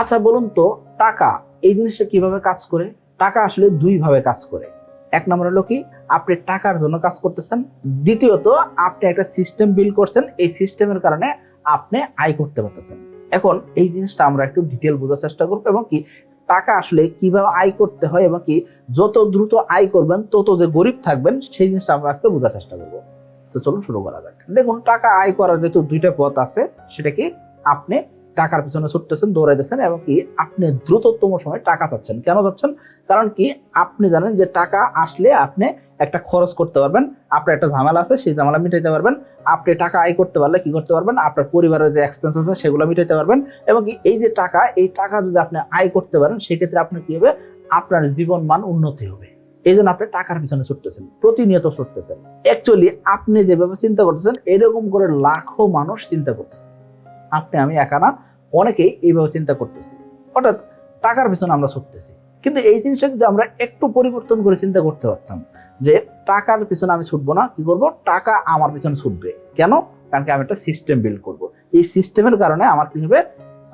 আচ্ছা বলুন তো, টাকা এই জিনিসটা কিভাবে কাজ করে? টাকা আসলে দুই ভাবে কাজ করে। এক নম্বর হলো কি, আপনি টাকার জন্য কাজ করতেছেন। দ্বিতীয়ত, আপনি একটা সিস্টেম বিল্ড করছেন, এই সিস্টেমের কারণে আপনি আয় করতে পারতেছেন। এখন এই জিনিসটা আমরা একটু ডিটেল বোঝার চেষ্টা করবো এবং কি টাকা আসলে কিভাবে আয় করতে হয় এবং কি যত দ্রুত আয় করবেন তত যে গরিব থাকবেন সেই জিনিসটা আমরা আজকে বোঝার চেষ্টা করবো। তো চলুন শুরু করা যাক। দেখুন, টাকা আয় করার যেহেতু দুইটা পথ আছে, সেটা কি, আপনি টাকার পিছনে ছুটতেছেন, দৌড়াইতেছেন এবং কি আপনি দ্রুততম সময় টাকা চাচ্ছেন। কেন চাচ্ছেন? কারণ কি আপনি জানেন যে টাকা আসলে আপনি একটা খরচ করতে পারবেন, আপনার একটা ঝামেলা আছে সেই ঝামেলা মিটাইতে পারবেন। আপনি টাকা আয় করতে পারলে কি করতে পারবেন? আপনার পরিবারের যে এক্সপেন্স আছে সেগুলো মিটাইতে পারবেন এবং কি এই যে টাকা, এই টাকা যদি আপনি আয় করতে পারেন সেক্ষেত্রে আপনি কি হবে, আপনার জীবন মান উন্নতি হবে। এই জন্য আপনি টাকার পিছনে ছুটতেছেন, প্রতিনিয়ত ছুটতেছেন। অ্যাকচুয়ালি আপনি যেভাবে চিন্তা করতেছেন এরকম করে লাখো মানুষ চিন্তা করতেছে। আপনি, আমি একা না, অনেকেই এইভাবে চিন্তা করতেছি। অর্থাৎ টাকার পিছনে আমরা ছুটতেছি। কিন্তু এই জিনিসটা যদি আমরা একটু পরিবর্তন করে চিন্তা করতে পারতাম যে টাকার পিছনে আমি ছুটবো না, কি করব, টাকা আমার পিছনে ছুটবে। কেন? কারণ কি আমি একটা সিস্টেম বিল্ড করব। এই সিস্টেমের কারণে আমার কি হবে,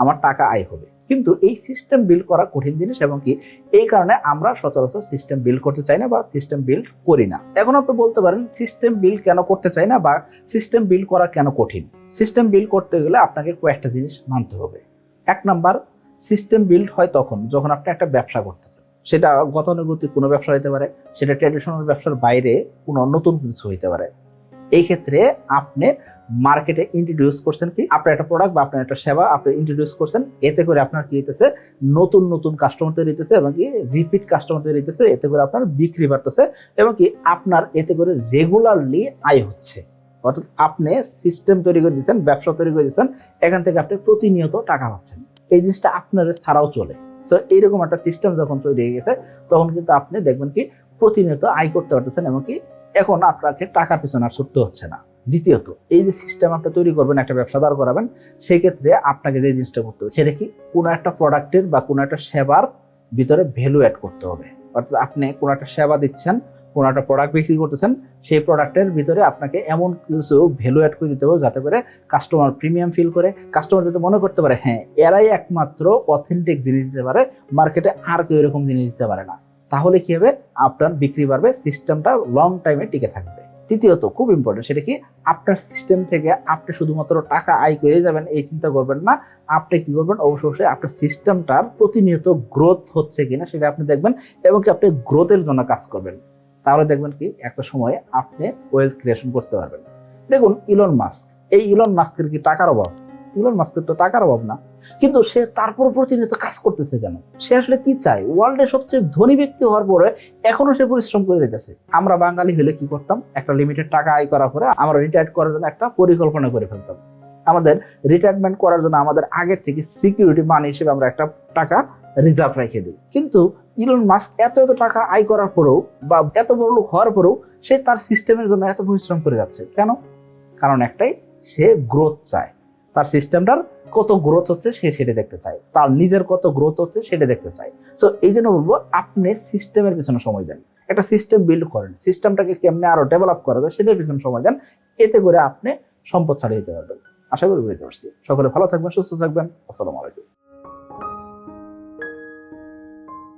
আমার টাকা আয় হবে। কিন্তু এই সিস্টেম বিল্ড করা কঠিন জিনিস এবং কি এই কারণে আমরা সচরাচর সিস্টেম বিল্ড করতে চাই না বা সিস্টেম বিল্ড করি না। এখন আপনি বলতে পারেন সিস্টেম বিল্ড কেন করতে চাই না বা সিস্টেম বিল্ড করা কেন কঠিন? সিস্টেম বিল্ড করতে গেলে আপনাকে কয়েকটা জিনিস মানতে হবে। এক নাম্বার, সিস্টেম বিল্ড হয় তখন যখন আপনি একটা ব্যবসা করতেছেন। সেটা গতানুগতিক কোনো ব্যবসা হতে পারে, সেটা ট্র্যাডিশনাল ব্যবসার বাইরে কোনো নতুন কিছু হইতে পারে। এই ক্ষেত্রে আপনি মার্কেটে ইন্ট্রোডিউস করছেন কি, আপনার একটা প্রোডাক্ট বা আপনার একটা সেবা আপনি ইন্ট্রোডিউস করছেন। এতে করে আপনার কি হইতেছে, নতুন নতুন কাস্টমার তৈরি হইতেছে এবং কি রিপিট কাস্টমার তৈরি হইতেছে। এতে করে আপনার বিক্রি বাড়তেছে এবং কি আপনার এতে করে রেগুলারলি আয় হচ্ছে। অর্থাৎ আপনি সিস্টেম তৈরি করে দিচ্ছেন, ব্যবসা তৈরি করে দিচ্ছেন, এখান থেকে আপনি প্রতিনিয়ত টাকা পাচ্ছেন। এই জিনিসটা আপনার ছাড়াও চলে। সো এইরকম একটা সিস্টেম যখন তৈরি হয়ে গেছে তখন কিন্তু আপনি দেখবেন কি প্রতিনিয়ত আয় করতে পারতেছেন এবং কি এখন আপনাকে টাকার পিছনে আর ছুটতে হচ্ছে না। দ্বিতীয়ত, এই যে সিস্টেম আপনি তৈরি করবেন, একটা ব্যবসা দাঁড় করাবেন, সেই ক্ষেত্রে আপনাকে যে জিনিসটা করতে হবে সেটা কি, কোনো একটা প্রোডাক্টের বা কোনো একটা সেবার ভিতরে ভ্যালু অ্যাড করতে হবে। অর্থাৎ আপনি কোনো একটা সেবা দিচ্ছেন, কোনো একটা প্রোডাক্ট বিক্রি করতেছেন, সেই প্রোডাক্টের ভিতরে আপনাকে এমন কিছু ভ্যালু অ্যাড করে দিতে হবে যাতে করে কাস্টমার প্রিমিয়াম ফিল করে, কাস্টমার যাতে মনে করতে পারে হ্যাঁ এরাই একমাত্র অথেন্টিক জিনিস দিতে পারে, মার্কেটে আর কেউ এরকম জিনিস দিতে পারে না। তাহলে কি হবে, আপনার বিক্রি বাড়বে, সিস্টেমটা লং টাইমে টিকে থাকবে। তৃতীয়ত, খুব ইম্পর্টেন্ট, সেটা কি, আপনার সিস্টেম থেকে আপনি শুধুমাত্র টাকা আয় করে যাবেন এই চিন্তা করবেন না। আপনি কি করবেন, অবশ্যই আপনার সিস্টেমটার প্রতিনিয়ত গ্রোথ হচ্ছে কিনা সেটা আপনি দেখবেন এবং কি আপনি গ্রোথের জন্য কাজ করবেন। তাহলে দেখবেন কি একটা সময়ে আপনি ওয়েলথ ক্রিয়েশন করতে পারবেন। দেখুন ইলন মাস্ক, এই ইলন মাস্কের কি টাকার অভাব? ইলন মাস্কের তো টাকার অভাব না, কিন্তু সে তারপর প্রতিনিয়ত কাজ করতেছে কেন? সে আসলে কি চায়? ওয়ার্ল্ডের সবচেয়ে ধনী ব্যক্তি হওয়ার পরে এখনো সে পরিশ্রম করে যেতেছে। আমরা বাঙালি হলে কি করতাম, একটা লিমিটেড টাকা আয় করার পরে আমরা রিটায়ার করার জন্য একটা পরিকল্পনা করে ফেলতাম। আমাদের রিটায়ারমেন্ট করার জন্য আমাদের আগে থেকে সিকিউরিটি মানি হিসেবে আমরা একটা টাকা রিজার্ভ রেখে দিই। কিন্তু ইলন মাস্ক এত এত টাকা আয় করার পরেও বা এত বড় লোক হওয়ার পরেও সে তার সিস্টেমের জন্য এত পরিশ্রম করে যাচ্ছে কেন? কারণ একটাই, সে গ্রোথ চায়। তার সিস্টেমটার কত গ্রোথ হচ্ছে সে সেটা দেখতে চায়, তার নিজের কত গ্রোথ হচ্ছে সেটা দেখতে চায়। সো এই জন্য বলবো, আপনি সিস্টেমের পিছনে সময় দেন, একটা সিস্টেম বিল্ড করেন, সিস্টেমটাকে কেমনে আরো ডেভেলপ করা যায় সেটার পিছনে সময় দেন। এতে করে আপনি সম্পদ ছাড়িয়ে যেতে পারবেন। আশা করি বুঝতে পারছি। সকলে ভালো থাকবেন, সুস্থ থাকবেন। আসসালামু আলাইকুম।